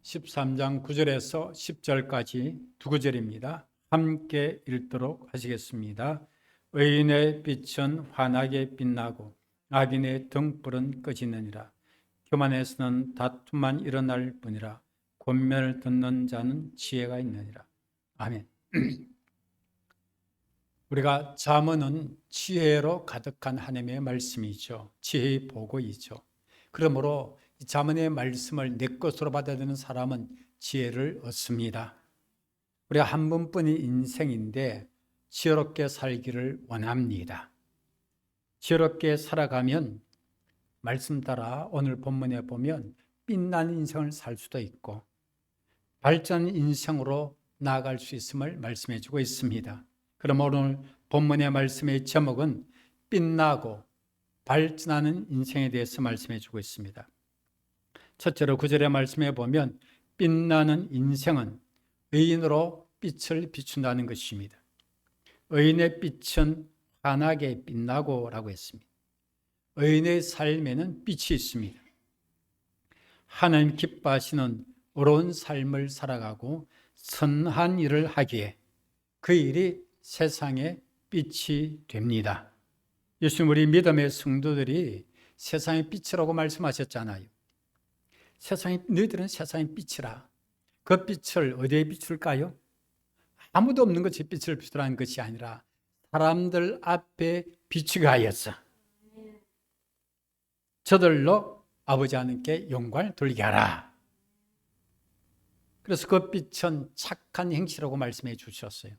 13장 9절에서 10절까지 두 구절입니다. 함께 읽도록 하시겠습니다. 의인의 빛은 환하게 빛나고 악인의 등불은 꺼지느니라. 교만에서는 다툼만 일어날 뿐이라. 권면을 듣는 자는 지혜가 있느니라. 아멘. 우리가 잠언은 지혜로 가득한 하나님의 말씀이죠. 지혜의 보고이죠. 그러므로 잠언의 말씀을 내 것으로 받아들이는 사람은 지혜를 얻습니다. 우리가 한 번뿐인 인생인데 지혜롭게 살기를 원합니다. 지혜롭게 살아가면 말씀 따라 오늘 본문에 보면 빛나는 인생을 살 수도 있고 발전 인생으로 나아갈 수 있음을 말씀해 주고 있습니다. 그럼 오늘 본문의 말씀의 제목은 빛나고 발전하는 인생에 대해서 말씀해 주고 있습니다. 첫째로 9절의 말씀에 보면 빛나는 인생은 의인으로 빛을 비춘다는 것입니다. 의인의 빛은 환하게 빛나고 라고 했습니다. 의인의 삶에는 빛이 있습니다. 하나님 기뻐하시는 의로운 삶을 살아가고 선한 일을 하기에 그 일이 세상에 빛이 됩니다. 예수님 우리 믿음의 성도들이 세상의 빛이라고 말씀하셨잖아요. 너희들은 세상의 빛이라. 그 빛을 어디에 비출까요? 아무도 없는 것에 빛을 비추라는 것이 아니라 사람들 앞에 비추게 하였어. 저들로 아버지 하나님께 영광을 돌리게 하라. 그래서 그 빛은 착한 행실이라고 말씀해 주셨어요.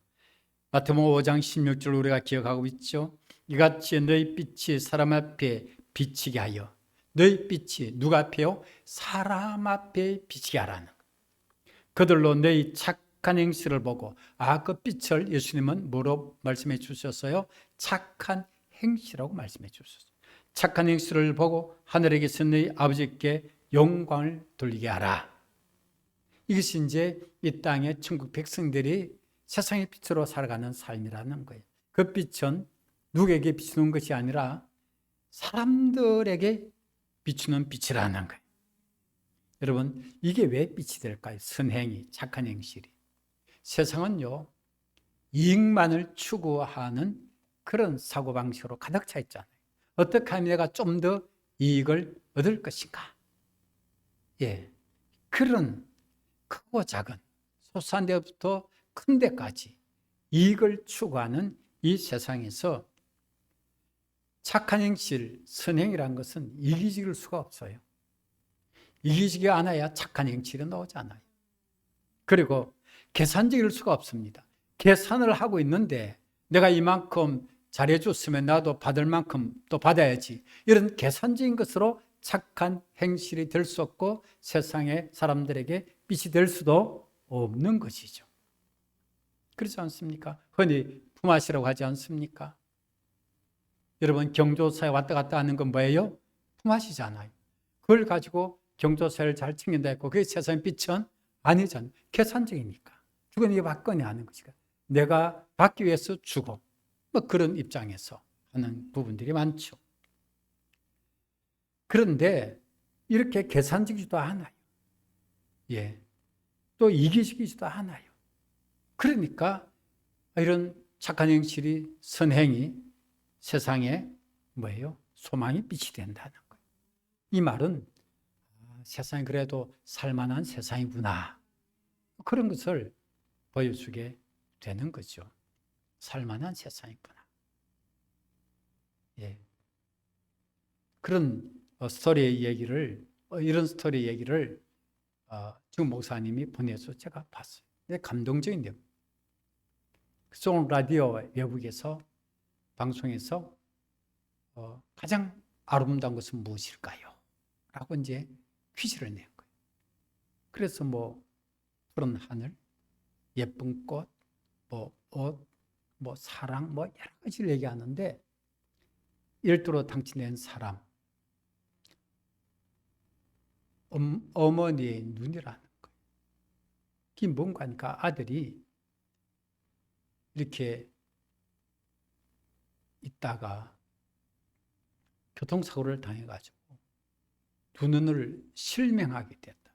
마태복음 5장 16절 우리가 기억하고 있죠. 이같이 너희 빛이 사람 앞에 비치게 하여 너희 빛이 누가 앞에요? 사람 앞에 비치게 하라는 것. 그들로 너희 착한 행실을 보고 그 빛을 예수님은 뭐로 말씀해 주셨어요? 착한 행실이라고 말씀해 주셨어요. 착한 행실을 보고 하늘에 계신 너희 아버지께 영광을 돌리게 하라. 이것이 이제 이 땅의 천국 백성들이 세상의 빛으로 살아가는 삶이라는 거예요. 그 빛은 누구에게 비추는 것이 아니라 사람들에게 비추는 빛이라는 거예요. 여러분, 이게 왜 빛이 될까요? 선행이, 착한 행실이. 세상은요, 이익만을 추구하는 그런 사고방식으로 가득 차 있잖아요. 어떻게 하면 내가 좀 더 이익을 얻을 것인가? 그런 크고 작은, 소소한 데부터 큰 데까지 이익을 추구하는 이 세상에서 착한 행실, 선행이라는 것은 이기적일 수가 없어요. 이기적이 않아야 착한 행실이 나오잖아요. 그리고 계산적일 수가 없습니다. 계산을 하고 있는데 내가 이만큼 잘해줬으면 나도 받을 만큼 또 받아야지. 이런 계산적인 것으로 착한 행실이 될 수 없고 세상의 사람들에게 빛이 될 수도 없는 것이죠. 그렇지 않습니까? 흔히 품앗이라고 하지 않습니까? 여러분, 경조사에 왔다 갔다 하는 건 뭐예요? 품앗이잖아요. 그걸 가지고 경조사를 잘 챙긴다 했고 그게 세상의 빛은 아니잖아요. 계산적이니까. 주건 이게 받거니 하는 것이니까. 내가 받기 위해서 주고 뭐 그런 입장에서 하는 부분들이 많죠. 그런데 이렇게 계산적이지도 않아요. 또 이기적이지도 않아요. 그러니까 이런 착한 행실이, 선행이 세상에 뭐예요? 소망이 빛이 된다는 거예요. 이 말은 세상이 그래도 살만한 세상이구나. 그런 것을 보여주게 되는 거죠. 살만한 세상이구나. 그런 스토리의 얘기를, 이런 스토리 얘기를 지금 목사님이 보내서 제가 봤어요. 감동적인 내용. 송 라디오 외국에서 방송에서 가장 아름다운 것은 무엇일까요? 라고 이제 퀴즈를 낸 거예요. 그래서 푸른 하늘, 예쁜 꽃, 옷, 사랑, 여러 가지를 얘기하는데 1등으로 당첨된 사람, 어머니의 눈이라는 거예요. 그게 뭔가 하니까 아들이 이렇게 있다가 교통사고를 당해가지고 두 눈을 실명하게 됐다.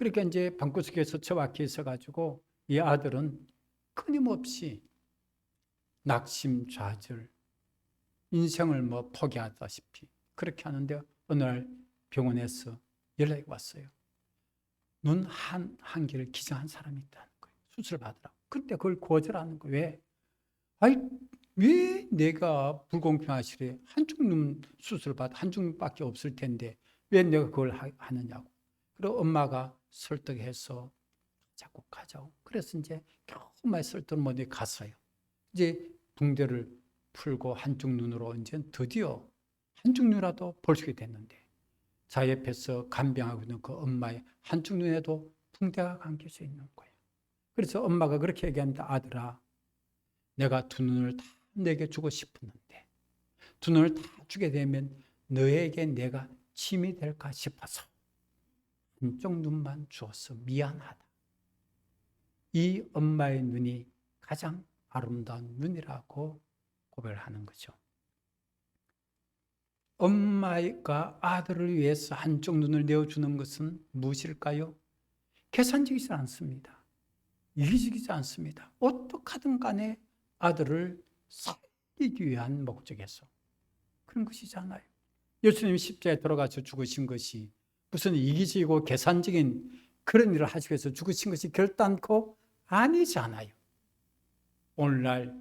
그러니까 이제 방구석에서 처박혀 있어가지고 이 아들은 끊임없이 낙심좌절, 인생을 뭐 포기하다시피 그렇게 하는데 어느 날 병원에서 연락이 왔어요. 눈 한 개를 기증한 사람이 있다는 거예요. 수술 받으라고. 근데 그걸 거절하는 거예요. 왜? 아니, 왜 내가 불공평하시래? 한쪽 눈 수술 받아 한쪽 눈밖에 없을 텐데 왜 내가 그걸 하느냐고. 그리고 엄마가 설득해서 자꾸 가자고. 그래서 이제 조금만 설득을 못해 갔어요. 이제 붕대를 풀고 한쪽 눈으로 이제 드디어 한쪽 눈이라도 볼 수 있게 됐는데 자 옆에서 간병하고 있는 그 엄마의 한쪽 눈에도 붕대가 감겨져 있는 거예요. 그래서 엄마가 그렇게 얘기합니다. 아들아, 내가 두 눈을 다 내게 주고 싶었는데 두 눈을 다 주게 되면 너에게 내가 짐이 될까 싶어서 한쪽 눈만 주어서 미안하다. 이 엄마의 눈이 가장 아름다운 눈이라고 고백을 하는 거죠. 엄마가 아들을 위해서 한쪽 눈을 내어주는 것은 무엇일까요? 계산적이지 않습니다. 이기적이지 않습니다. 어떻게든 간에 아들을 살리기 위한 목적에서 그런 것이잖아요. 예수님이 십자가에 돌아가서 죽으신 것이 무슨 이기적이고 계산적인 그런 일을 하시기 위해서 죽으신 것이 결단코 아니잖아요. 오늘날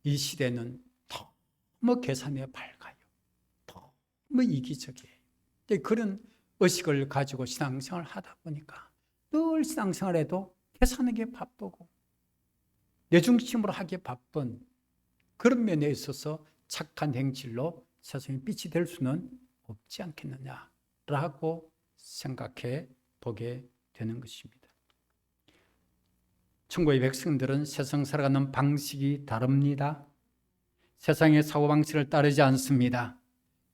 이 시대는 너무 계산에 밝아요. 너무 이기적이에요. 그런 의식을 가지고 신앙생활을 하다 보니까 늘 신앙생활에도 계산하기에 바쁘고 내 중심으로 하기에 바쁜 그런 면에 있어서 착한 행실로 세상에 빛이 될 수는 없지 않겠느냐라고 생각해 보게 되는 것입니다. 천국의 백성들은 세상 살아가는 방식이 다릅니다. 세상의 사고방식을 따르지 않습니다.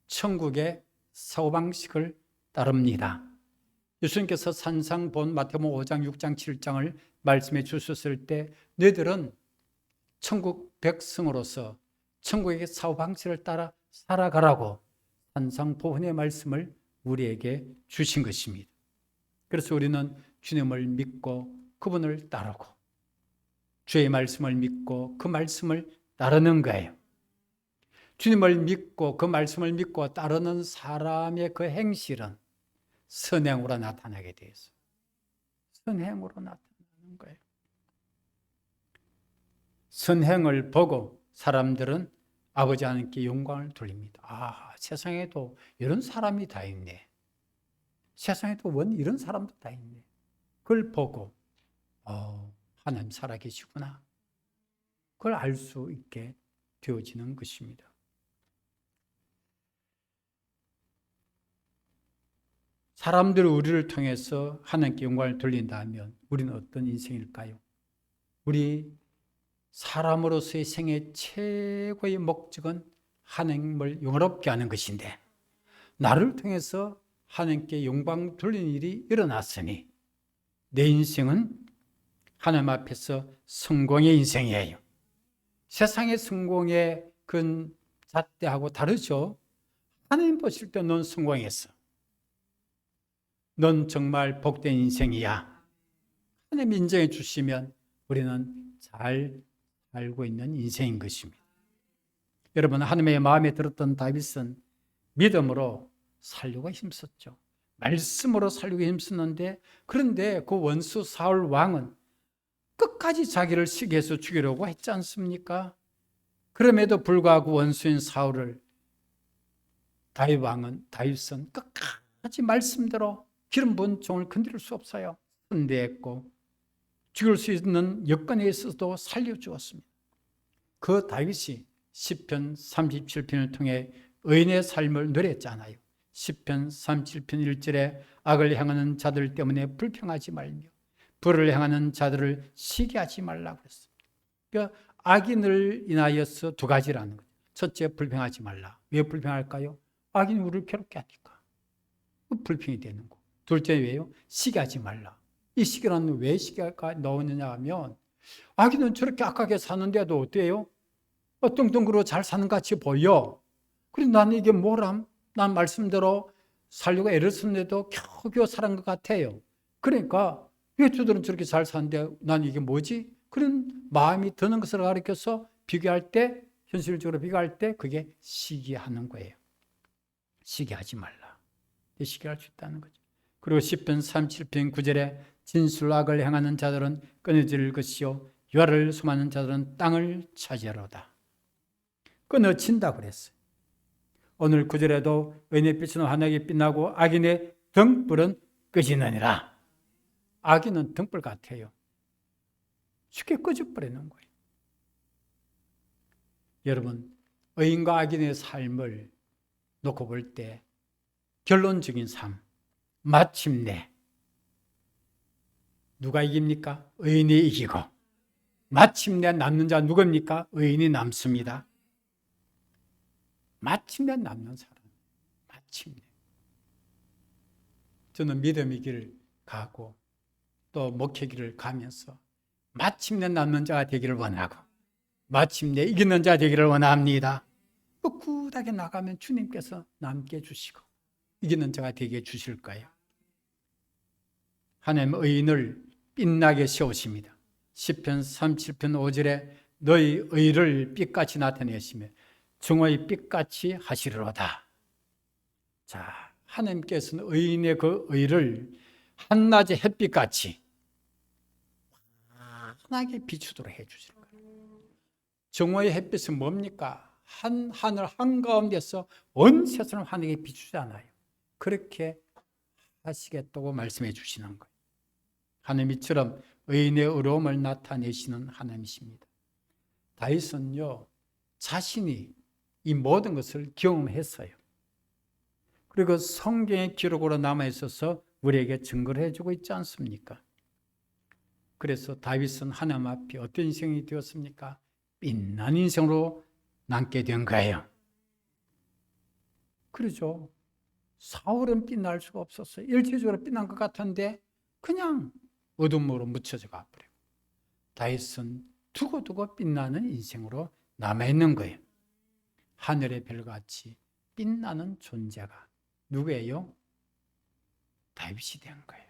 천국의 사고방식을 따릅니다. 예수님께서 산상 본 마태복음 5장, 6장, 7장을 말씀해 주셨을 때 너희들은 천국 백성으로서 천국의 사고방식을 따라 살아가라고 산상 보훈의 말씀을 우리에게 주신 것입니다. 그래서 우리는 주님을 믿고 그분을 따르고 주의 말씀을 믿고 그 말씀을 따르는 거예요. 주님을 믿고 그 말씀을 믿고 따르는 사람의 그 행실은 선행으로 나타나게 돼 있어요. 선행으로 나타나는 거예요. 선행을 보고 사람들은 아버지 하나님께 영광을 돌립니다. 아, 세상에도 이런 사람이 다 있네. 세상에도 이런 사람도 다 있네. 그걸 보고 하나님 살아계시구나. 그걸 알 수 있게 되어지는 것입니다. 사람들이 우리를 통해서 하나님께 영광을 돌린다면 우리는 어떤 인생일까요? 우리 사람으로서의 생의 최고의 목적은 하나님을 영화롭게 하는 것인데 나를 통해서 하나님께 영광 돌리는 일이 일어났으니 내 인생은 하나님 앞에서 성공의 인생이에요. 세상의 성공의 그 잣대하고 다르죠. 하나님 보실 때 넌 성공했어. 넌 정말 복된 인생이야. 하나님 인정해 주시면 우리는 잘 살고 있는 인생인 것입니다. 여러분, 하나님의 마음에 들었던 다윗은 믿음으로 살려고 힘썼죠. 말씀으로 살려고 힘썼는데 그런데 그 원수 사울 왕은 끝까지 자기를 시기해서 죽이려고 했지 않습니까? 그럼에도 불구하고 원수인 사울을 다윗은 끝까지 말씀대로 기름 부은 종을 건드릴 수 없어요. 선대했고 죽일 수 있는 여건에 있어서도 살려주었습니다. 그 다윗이 시편 37편을 통해 의인의 삶을 누렸잖아요. 시편 37편 1절에 악을 행하는 자들 때문에 불평하지 말며 불을 행하는 자들을 시기하지 말라고 그랬어요. 그러니까 악인을 인하여서 두 가지라는 거죠. 첫째, 불평하지 말라. 왜 불평할까요? 악인이 우리를 괴롭게 하니까. 불평이 되는 거. 둘째, 왜요? 시기하지 말라. 이 시기라는 왜 시기가 나오느냐 하면 악인은 저렇게 악하게 사는데도 어때요? 뚱뚱그러 잘 사는 것 같이 보여. 그래서 나는 이게 뭐람? 난 말씀대로 살려고 애를 썼는데도 겨우겨우 살은 것 같아요. 그러니까 왜 저들은 저렇게 잘 사는데 난 이게 뭐지? 그런 마음이 드는 것을 가리켜서 비교할 때, 현실적으로 비교할 때 그게 시기하는 거예요. 시기하지 말라. 시기할 수 있다는 거죠. 그리고 10편 37편 9절에 진술악을 행하는 자들은 끊어질 것이요 유화를 수많은 자들은 땅을 차지하로다. 끊어진다 그랬어요. 오늘 9절에도 의인의 빛은 환하게 빛나고 악인의 등불은 꺼지느니라. 악인은 등불 같아요. 쉽게 꺼져버리는 거예요. 여러분, 의인과 악인의 삶을 놓고 볼 때 결론적인 삶, 마침내 누가 이깁니까? 의인이 이기고, 마침내 남는 자 누굽니까? 의인이 남습니다. 마침내 남는 사람, 마침내. 저는 믿음의 길을 가고 또 목회 길을 가면서 마침내 남는 자가 되기를 원하고 마침내 이기는 자 되기를 원합니다. 꿋꿋하게 나가면 주님께서 남게 해주시고 이기는 자가 되게 해주실 거예요. 하나님 의인을 빛나게 세우십니다. 시편 37편 5절에 너희 의를 빛같이 나타내시며 증오의 빛같이 하시리로다. 자, 하나님께서는 의인의 그 의를 한낮의 햇빛같이 환하게 비추도록 해주실 거예요. 정오의 햇빛은 뭡니까? 하늘 한가운데서 온 세상을 환하게 비추잖아요. 그렇게 하시겠다고 말씀해 주시는 거예요. 하나님 이처럼 의인의 의로움을 나타내시는 하나님이십니다. 다윗은요, 자신이 이 모든 것을 경험했어요. 그리고 성경의 기록으로 남아있어서 우리에게 증거를 해주고 있지 않습니까? 그래서 다윗은 하나님 앞에 어떤 인생이 되었습니까? 빛난 인생으로 남게 된 거예요. 그렇죠. 사울은 빛날 수가 없었어요. 일체적으로 빛난 것 같은데 그냥 어둠으로 묻혀져 가버리고, 다윗은 두고두고 빛나는 인생으로 남아있는 거예요. 하늘의 별같이 빛나는 존재가 누구예요? 다윗이 된 거예요.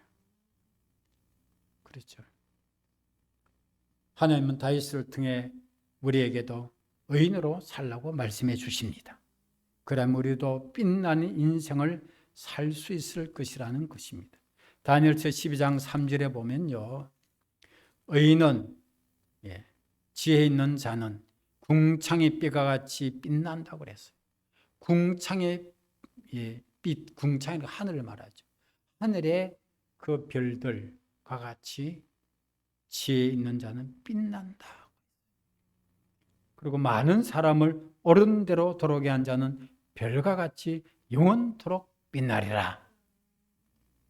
그렇죠. 하나님은 다윗을 통해 우리에게도 의인으로 살라고 말씀해 주십니다. 그럼 우리도 빛나는 인생을 살 수 있을 것이라는 것입니다. 다니엘서 12장 3절에 보면요, 의인은 지혜 있는 자는 궁창의 빛과 같이 빛난다고 그랬어요. 궁창의 빛, 궁창이 하늘을 말하죠. 하늘의 그 별들과 같이 지혜 있는 자는 빛난다. 그리고 많은 사람을 옳은 대로 돌아오게 한 자는 별과 같이 영원토록 빛나리라.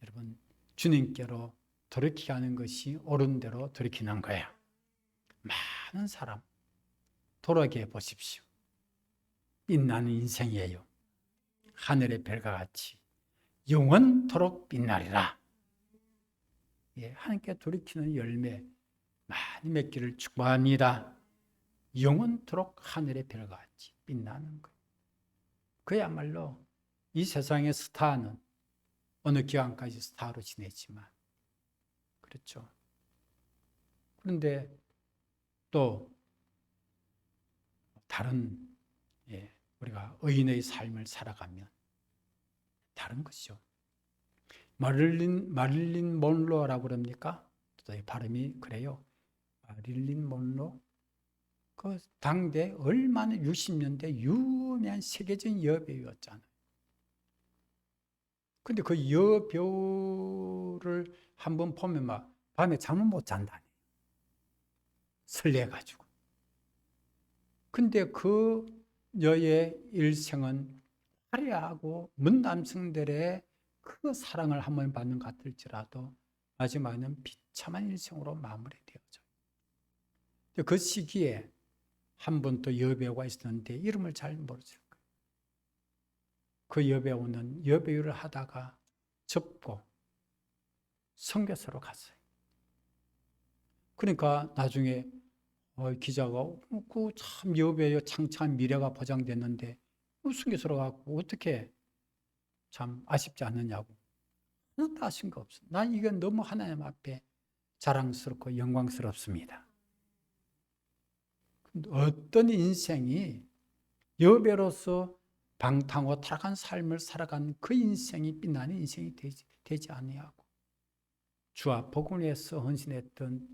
여러분, 주님께로 돌이키게 하는 것이 옳은 대로 돌이키는 거예요. 많은 사람 돌아오게 해 보십시오. 빛나는 인생이에요. 하늘의 별과 같이 영원토록 빛나리라. 하나님께 돌이키는 열매 많이 맺기를 축복합니다. 영원토록 하늘의 별과 같이 빛나는 것. 그야말로 이 세상의 스타는 어느 기간까지 스타로 지냈지만, 그렇죠. 그런데 또 다른 우리가 의인의 삶을 살아가면 다른 것이죠. 마릴린 먼로라고 그럽니까? 발음이 그래요. 마릴린 먼로. 그 당대 얼마나 60년대 유명한 세계적인 여배우였잖아요. 근데 그 여배우를 한번 보면 막 밤에 잠을 못 잔다니. 설레가지고. 근데 그 여의 일생은 화려하고 문남성들의 그 사랑을 한번 받는 것 같을지라도 마지막에는 비참한 일생으로 마무리되어져요. 그 시기에 한 분 또 여배우가 있었는데 이름을 잘 모르실 거예요. 그 여배우는 여배우를 하다가 접고 선교사로 갔어요. 그러니까 나중에 기자가 그 참 여배우 창창한 미래가 보장됐는데 선교사로 가고 어떻게 참 아쉽지 않느냐고. 하나도 아쉬운 거 없어. 난 이건 너무 하나님 앞에 자랑스럽고 영광스럽습니다. 어떤 인생이 여배로서 방탕하고 타락한 삶을 살아간 그 인생이 빛나는 인생이 되지 아니하고 주와 복음을 위해서 헌신했던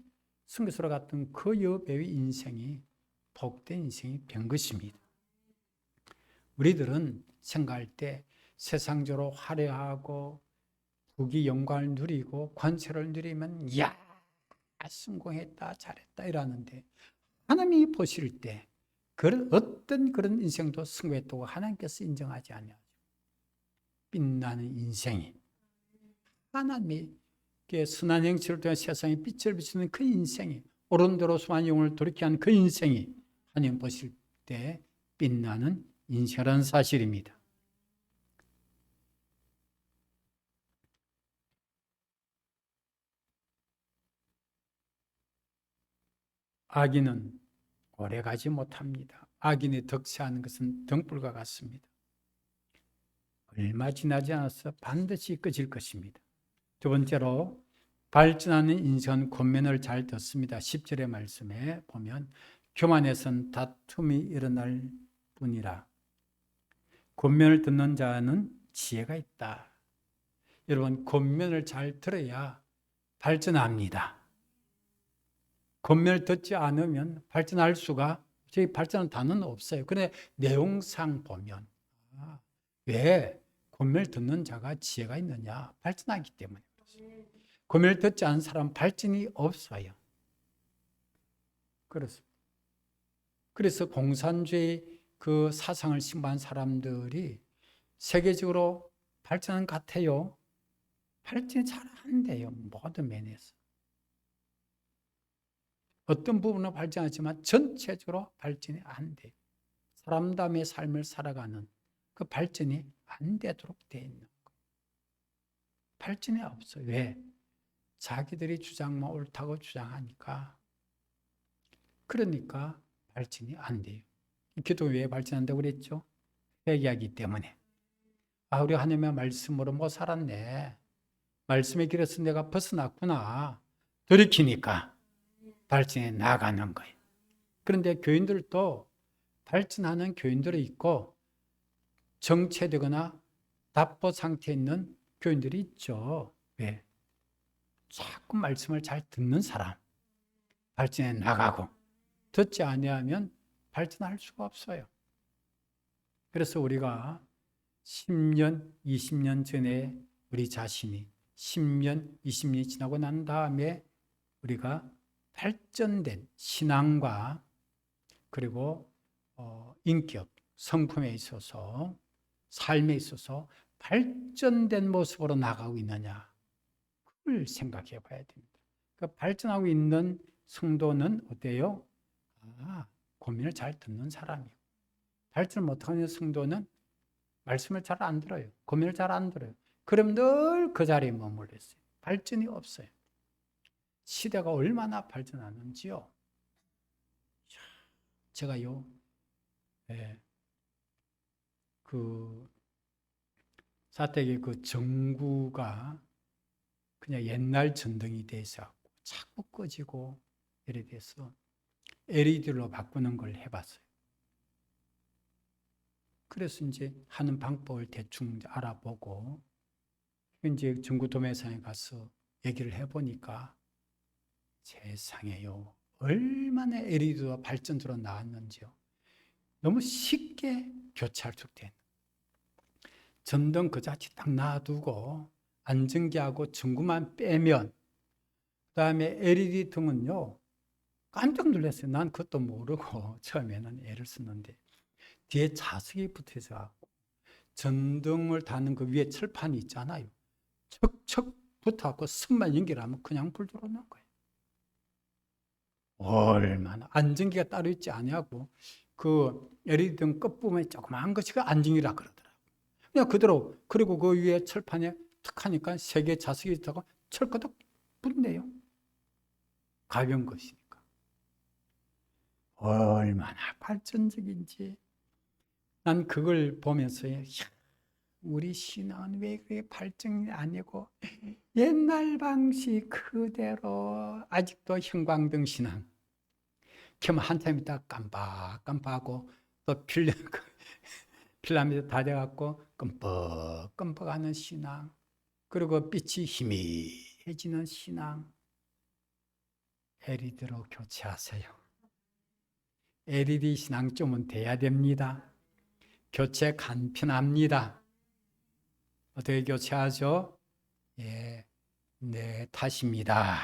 승교수로 같은 그 여배의 인생이 복된 인생이 된 것입니다. 우리들은 생각할 때 세상적으로 화려하고 부귀 영광을 누리고 권세를 누리면 이야 성공했다 잘했다 이러는데 하나님이 보실 때 어떤 그런 인생도 성공했다고 하나님께서 인정하지 않아요. 빛나는 인생이 하나님의 선한 행실을 통해 세상에 빛을 비추는 그 인생이 옳은 대로 수많은 영혼을 돌이키게 한 그 인생이 하나님 보실 때 빛나는 인생이라는 사실입니다. 악인은 오래가지 못합니다. 악인이 덕세하는 것은 등불과 같습니다. 얼마 지나지 않아서 반드시 꺼질 것입니다. 두 번째로 발전하는 인생은 권면을 잘 듣습니다. 10절의 말씀에 보면 교만에선 다툼이 일어날 뿐이라 권면을 듣는 자는 지혜가 있다. 여러분 권면을 잘 들어야 발전합니다. 권면을 듣지 않으면 발전할 수가 저희 발전하는 단어는 없어요. 그런데 내용상 보면 왜 권면을 듣는 자가 지혜가 있느냐? 발전하기 때문에 그렇습니다. 권면을 듣지 않은 사람은 발전이 없어요. 그렇습니다. 그래서 공산주의 그 사상을 신봉한 사람들이 세계적으로 발전한 것 같아요. 발전이 잘 안 돼요. 모든 면에서. 어떤 부분은 발전하지만 전체적으로 발전이 안 돼요. 사람담의 삶을 살아가는 그 발전이 안 되도록 되어 있는 거예요. 발전이 없어요. 왜? 자기들이 주장만 옳다고 주장하니까. 그러니까 발전이 안 돼요. 기도 왜 발전한다고 그랬죠? 회개하기 때문에. 우리 하나님의 말씀으로 못 살았네. 말씀의 길에서 내가 벗어났구나. 돌이키니까 발전해 나가는 거예요. 그런데 교인들도 발전하는 교인들이 있고 정체되거나 답보 상태에 있는 교인들이 있죠. 왜? 자꾸 말씀을 잘 듣는 사람, 발전해 나가고 듣지 아니하면 발전할 수가 없어요. 그래서 우리가 10년, 20년 전에 우리 자신이 10년, 20년이 지나고 난 다음에 우리가 발전된 신앙과 그리고 인격, 성품에 있어서 삶에 있어서 발전된 모습으로 나가고 있느냐 그걸 생각해 봐야 됩니다. 그 발전하고 있는 성도는 어때요? 고민을 잘 듣는 사람이고 발전을 못하는 성도는 말씀을 잘 안 들어요. 고민을 잘 안 들어요. 그럼 늘 그 자리에 머물러 있어요. 발전이 없어요. 시대가 얼마나 발전하는지요. 제가요, 그 사택의 그 전구가 그냥 옛날 전등이 돼서 자꾸 꺼지고 이래 돼서 LED로 바꾸는 걸 해봤어요. 그래서 이제 하는 방법을 대충 알아보고 이제 전구 도매상에 가서 얘기를 해보니까 세상에요. 얼마나 LED가 발전적으로 나왔는지요. 너무 쉽게 교체할 수 있는. 전등 그 자체 딱 놔두고 안전기하고 전구만 빼면 그다음에 LED 등은요. 깜짝 놀랐어요. 난 그것도 모르고 처음에는 애를 썼는데 뒤에 자석이 붙어서 갖고 전등을 다는 그 위에 철판이 있잖아요. 척척 붙어갖고 선만 연결하면 그냥 불 들어오는 거예요. 얼마나 안전기가 따로 있지 않냐고 그 LED 등 끝부분에 조그마한 것이 안전기라 그러더라고요. 그냥 그대로 그리고 그 위에 철판에 탁 하니까 세 개 자석이 있다가 철거덕 붙네요. 가벼운 것이니까. 얼마나 발전적인지 난 그걸 보면서 우리 신앙은 왜 그렇게 발전이 아니고 옛날 방식 그대로 아직도 형광등 신앙. 켜면 한참 있다 깜빡깜빡하고 또 필라미드 다 돼갖고 끔뻑끔뻑하는 신앙. 그리고 빛이 희미해지는 신앙. LED로 교체하세요. LED 신앙 좀은 돼야 됩니다. 교체 간편합니다. 어떻게 교체하죠? 예, 내 탓입니다.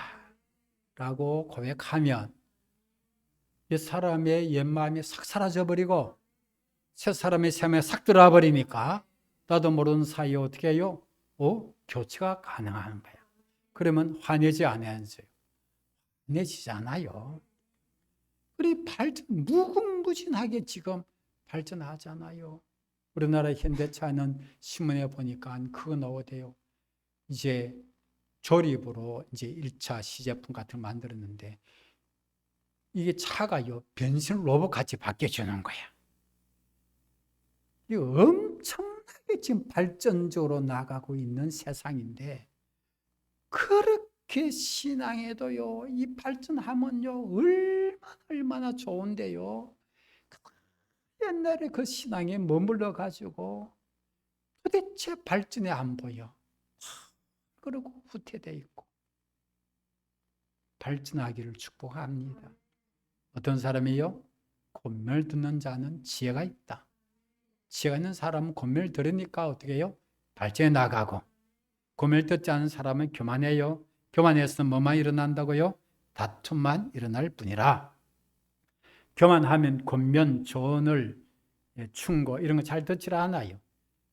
라고 고백하면 이 사람의 옛마음이 싹 사라져버리고 새 사람의 삶에 싹 들어와 버리니까 나도 모르는 사이에 어떻게 해요? 교체가 가능한 거야. 그러면 화내지 않아야죠. 화내지잖아요. 우리 무궁무진하게 지금 발전하잖아요. 우리나라 현대차는 신문에 보니까 그거 나오대요. 이제 조립으로 이제 1차 시제품 같은 거 만들었는데 이게 차가요 변신 로봇 같이 바뀌어주는 거야. 이거 엄청나게 지금 발전적으로 나가고 있는 세상인데 그렇게 신앙에도요 이 발전하면요 얼마나 좋은데요. 옛날에 그 신앙에 머물러 가지고 도대체 발전이 안 보여. 그리고 후퇴돼 있고 발전하기를 축복합니다. 어떤 사람이요? 권면을 듣는 자는 지혜가 있다. 지혜가 있는 사람은 권면을 들으니까 어떻게 해요? 발전해 나가고 권면을 듣지 않은 사람은 교만해요. 교만해서는 뭐만 일어난다고요? 다툼만 일어날 뿐이라. 교만하면 권면, 조언을 충고 이런 거 잘 듣지 않아요.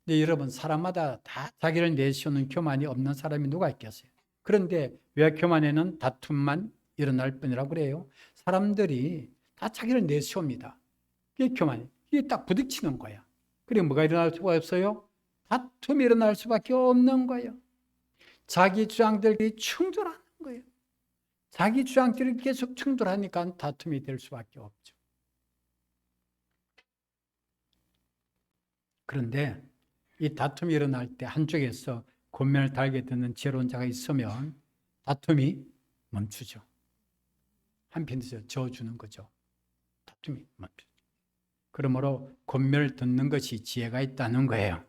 근데 여러분 사람마다 다 자기를 내세우는 교만이 없는 사람이 누가 있겠어요? 그런데 왜 교만에는 다툼만 일어날 뿐이라고 그래요? 사람들이 다 자기를 내세웁니다. 이게 교만이. 이게 딱 부딪히는 거야. 그리고 뭐가 일어날 수가 없어요? 다툼이 일어날 수밖에 없는 거예요. 자기 주장들이 충돌하는 거예요. 자기 주장들이 계속 충돌하니까 다툼이 될 수밖에 없죠. 그런데 이 다툼이 일어날 때 한쪽에서 권면을 달게 되는 지혜로운 자가 있으면 다툼이 멈추죠. 한편에서 저어주는 거죠. 다툼이 멈추죠. 그러므로 권면을 듣는 것이 지혜가 있다는 거예요.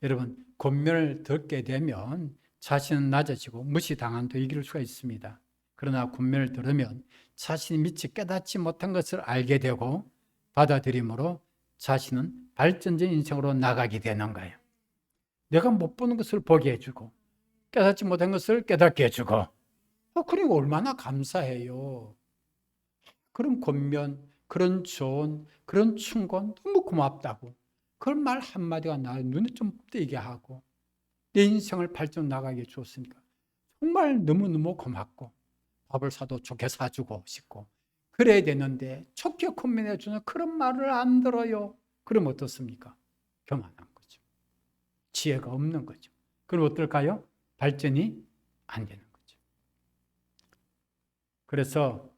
여러분, 권면을 듣게 되면 자신은 낮아지고 무시당한도 이길 수가 있습니다. 그러나 권면을 들으면 자신이 미처 깨닫지 못한 것을 알게 되고 받아들임으로 자신은 발전적인 인생으로 나가게 되는 거예요. 내가 못 보는 것을 보게 해주고 깨닫지 못한 것을 깨닫게 해주고 그리고 얼마나 감사해요. 그런 권면, 그런 조언, 그런 충고 너무 고맙다고 그런 말 한마디가 나 눈에 좀 띄게 하고 내 인생을 발전 나가게 해줬으니까 정말 너무너무 고맙고 밥을 사도 좋게 사주고 싶고 그래야 되는데 좋게 권면해 주는 그런 말을 안 들어요. 그럼 어떻습니까? 교만한 거죠. 지혜가 없는 거죠. 그럼 어떨까요? 발전이 안 되는 거죠. 그래서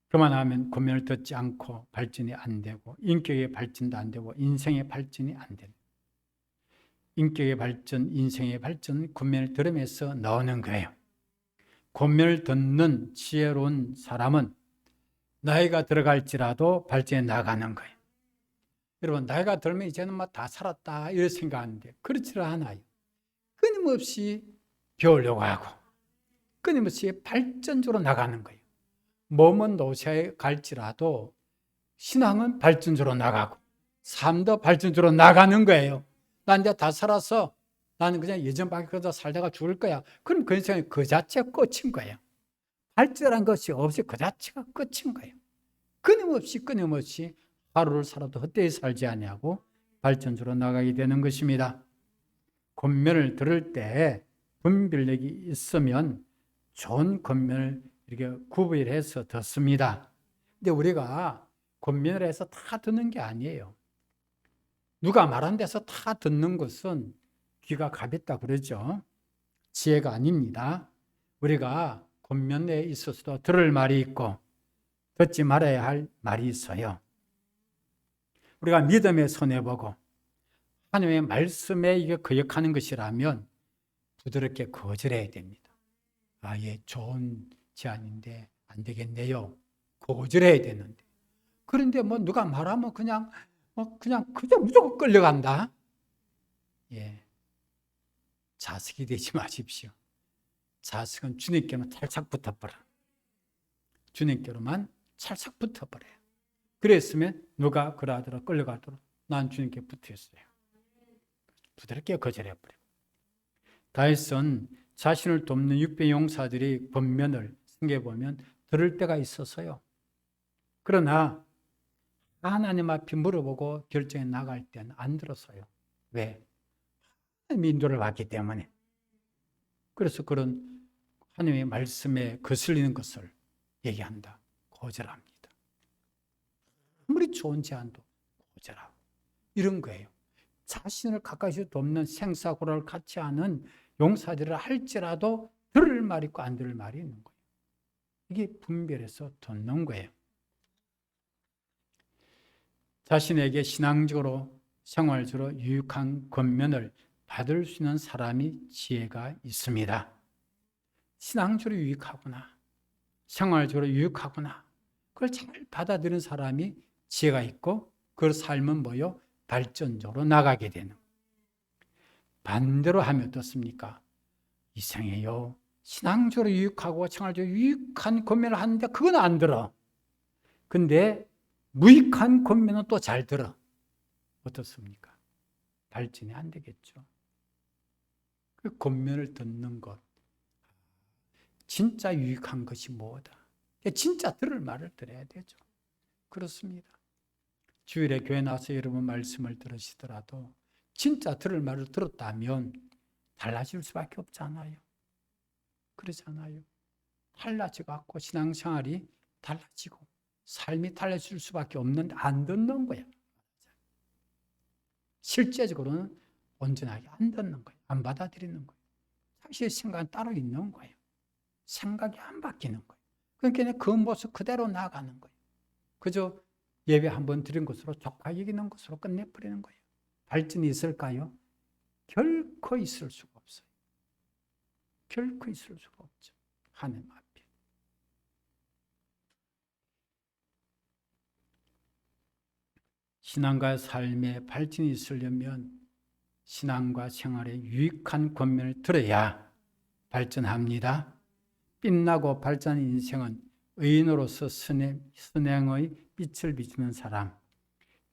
교만하면 권면을 듣지 않고 발전이 안 되고 인격의 발전도 안 되고 인생의 발전이 안 되는 인격의 발전, 인생의 발전, 권면을 들으면서 나오는 거예요. 권면을 듣는 지혜로운 사람은 나이가 들어갈지라도 발전해 나가는 거예요. 여러분 나이가 들면 이제는 막 다 살았다 이런 생각하는데 그렇지 않아요. 끊임없이 배우려고 하고 끊임없이 발전적으로 나가는 거예요. 몸은 노쇠에 갈지라도 신앙은 발전적으로 나가고 삶도 발전적으로 나가는 거예요. 난 이제 다 살아서 나는 그냥 예전밖에 그러다 살다가 죽을 거야. 그럼 그 인생이 그 자체가 끝인 거예요. 발전한 것이 없이 그 자체가 끝인 거예요. 끊임없이 하루를 살아도 헛되이 살지 아니하고 발전적으로 나가게 되는 것입니다. 권면을 들을 때 분별력이 있으면 좋은 권면을 이렇게 구별해서 듣습니다. 근데 우리가 권면을 해서 다 듣는 게 아니에요. 누가 말한 데서 다 듣는 것은 귀가 가볍다 그러죠. 지혜가 아닙니다. 우리가 권면에 있어서도 들을 말이 있고 듣지 말아야 할 말이 있어요. 우리가 믿음에 손해보고 하나님의 말씀에 이게 거역하는 것이라면 부드럽게 거절해야 됩니다. 아, 예, 좋은 제안인데 안 되겠네요. 거절해야 되는데. 그런데 뭐 누가 말하면 그냥 그저 무조건 끌려간다. 예, 자식이 되지 마십시오. 자식은 주님께만 찰싹 붙어버려. 주님께로만 찰싹 붙어버려요. 그랬으면 누가 그러하더라도 끌려가도록 난 주님께 붙어있어요. 부드럽게 거절해버려요. 다윗은 자신을 돕는 600 용사들이 권면을 성경에 보면 들을 때가 있었어요. 그러나 하나님 앞에 물어보고 결정해 나갈 때는 안 들었어요. 왜? 인도를 받기 때문에. 그래서 그런 하나님의 말씀에 거슬리는 것을 얘기한다. 거절합니다. 아무리 좋은 제안도 거절하고 이런 거예요. 자신을 가까이서 돕는 생사고라를 같이 하는 용사들을 할지라도 들을 말이 있고 안 들을 말이 있는 거예요. 이게 분별해서 듣는 거예요. 자신에게 신앙적으로 생활적으로 유익한 권면을 받을 수 있는 사람이 지혜가 있습니다. 신앙적으로 유익하구나, 생활적으로 유익하구나, 그걸 잘 받아들이는 사람이 지혜가 있고 그 삶은 뭐요? 발전적으로 나가게 되는. 반대로 하면 어떻습니까? 이상해요. 신앙적으로 유익하고 생활적으로 유익한 권면을 하는데 그건 안 들어. 근데 무익한 권면은 또 잘 들어. 어떻습니까? 발전이 안 되겠죠. 그 권면을 듣는 것, 진짜 유익한 것이 뭐다? 진짜 들을 말을 들어야 되죠. 그렇습니다. 주일에 교회 나와서 여러분 말씀을 들으시더라도 진짜 들을 말을 들었다면 달라질 수밖에 없잖아요. 그러잖아요. 달라져갖고 신앙생활이 달라지고 삶이 달라질 수밖에 없는데 안 듣는 거야. 실제적으로는 온전하게 안 듣는 거예요. 안 받아들이는 거예요. 사실 생각은 따로 있는 거예요. 생각이 안 바뀌는 거예요. 그러니까 그 모습 그대로 나아가는 거예요. 그저 예배 한번 드린 것으로 족하 여기는 것으로 끝내버리는 거예요. 발전이 있을까요? 결코 있을 수가 없어요. 결코 있을 수가 없죠. 하나님 앞에. 신앙과 삶의 발전이 있으려면 신앙과 생활에 유익한 권면을 들어야 발전합니다. 빛나고 발전한 인생은 의인으로서 선행의 빛을 비추는 사람,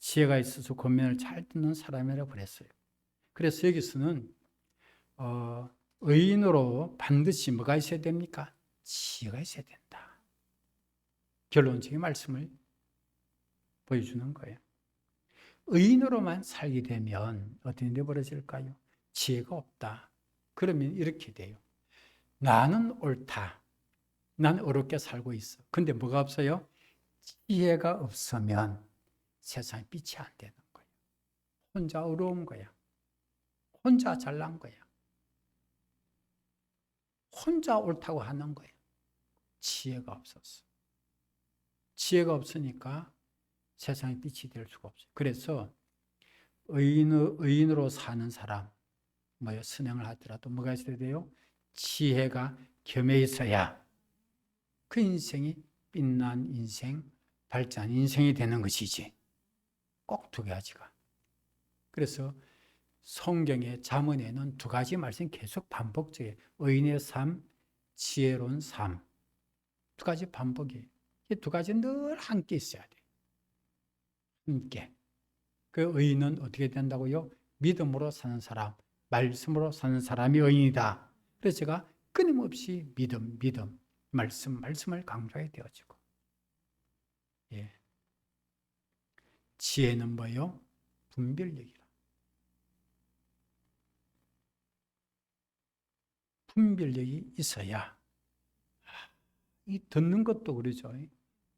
지혜가 있어서 권면을 잘 듣는 사람이라고 그랬어요. 그래서 여기서는 의인으로 반드시 뭐가 있어야 됩니까? 지혜가 있어야 된다. 결론적인 말씀을 보여주는 거예요. 의인으로만 살게 되면 어떤 일이 벌어질까요? 지혜가 없다. 그러면 이렇게 돼요. 나는 옳다. 난 어렵게 살고 있어. 근데 뭐가 없어요? 지혜가 없으면 세상에 빛이 안 되는 거예요. 혼자 어려운 거야. 혼자 잘난 거야. 혼자 옳다고 하는 거예요. 지혜가 없었어. 지혜가 없으니까 세상에 빛이 될 수가 없어요. 그래서 의인으로 사는 사람, 선행을 하더라도 뭐가 있어야 돼요? 지혜가 겸해 있어야 그 인생이 빛난 인생, 발전한 인생이 되는 것이지. 꼭 두 가지가. 그래서 성경의 잠언에는 두 가지 말씀이 계속 반복돼요. 의인의 삶, 지혜로운 삶. 두 가지 반복이에요. 이 두 가지 늘 함께 있어야 돼요. 함께. 그 의인은 어떻게 된다고요? 믿음으로 사는 사람, 말씀으로 사는 사람이 의인이다. 그래서 제가 끊임없이 믿음, 말씀을 강조하게 되어지고. 예. 지혜는 뭐요? 분별력이라. 분별력이 있어야, 이 듣는 것도 그러죠.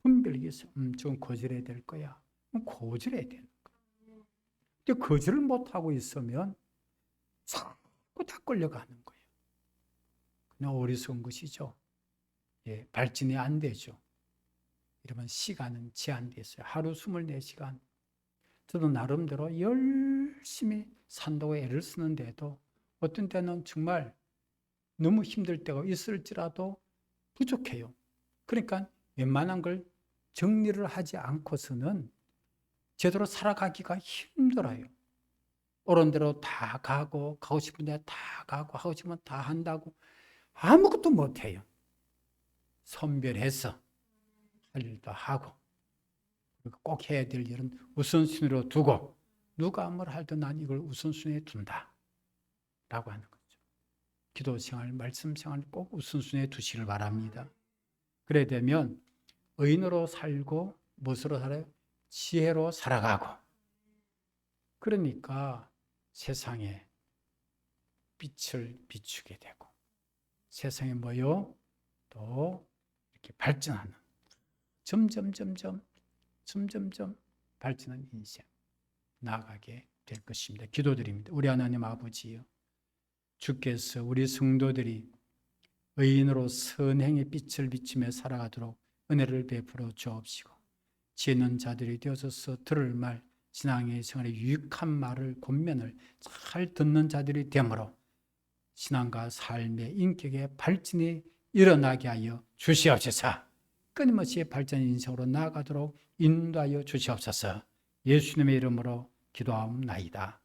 분별력이 있어. 좀 거절해야 될 거야. 거절해야 되는 거야. 근데 거절을 못하고 있으면 자꾸 다 끌려가는 거예요. 그냥 어리석은 것이죠. 예, 발전이 안 되죠. 이러면 시간은 제한되어 있어요. 하루 24시간. 저도 나름대로 열심히 산다고 애를 쓰는데도 어떤 때는 정말 너무 힘들 때가 있을지라도 부족해요. 그러니까 웬만한 걸 정리를 하지 않고서는 제대로 살아가기가 힘들어요. 옳은 대로 다 가고 싶은 데 다 가고 하고 싶으면 다 한다고 아무것도 못해요. 선별해서 할 일도 하고 꼭 해야 될 일은 우선순위로 두고 누가 뭘 하든 난 이걸 우선순위에 둔다 라고 하는 거죠. 기도 생활, 말씀 생활 꼭 우선순위에 두시길 바랍니다. 그래야 되면 의인으로 살고 무엇으로 살아요? 지혜로 살아가고, 그러니까 세상에 빛을 비추게 되고 세상에 뭐요? 또 이렇게 발전하는 점점 발전하는 인생 나아가게 될 것입니다. 기도드립니다. 우리 하나님 아버지요, 주께서 우리 성도들이 의인으로 선행의 빛을 비추며 살아가도록 은혜를 베풀어 주옵시고, 지혜 있는 자들이 되어서 들을 말, 신앙의 생활에 유익한 말을 권면을 잘 듣는 자들이 되므로 신앙과 삶의 인격의 발전이 일어나게 하여 주시옵소서. 끊임없이 발전 인생으로 나아가도록 인도하여 주시옵소서. 예수님의 이름으로 기도하옵나이다.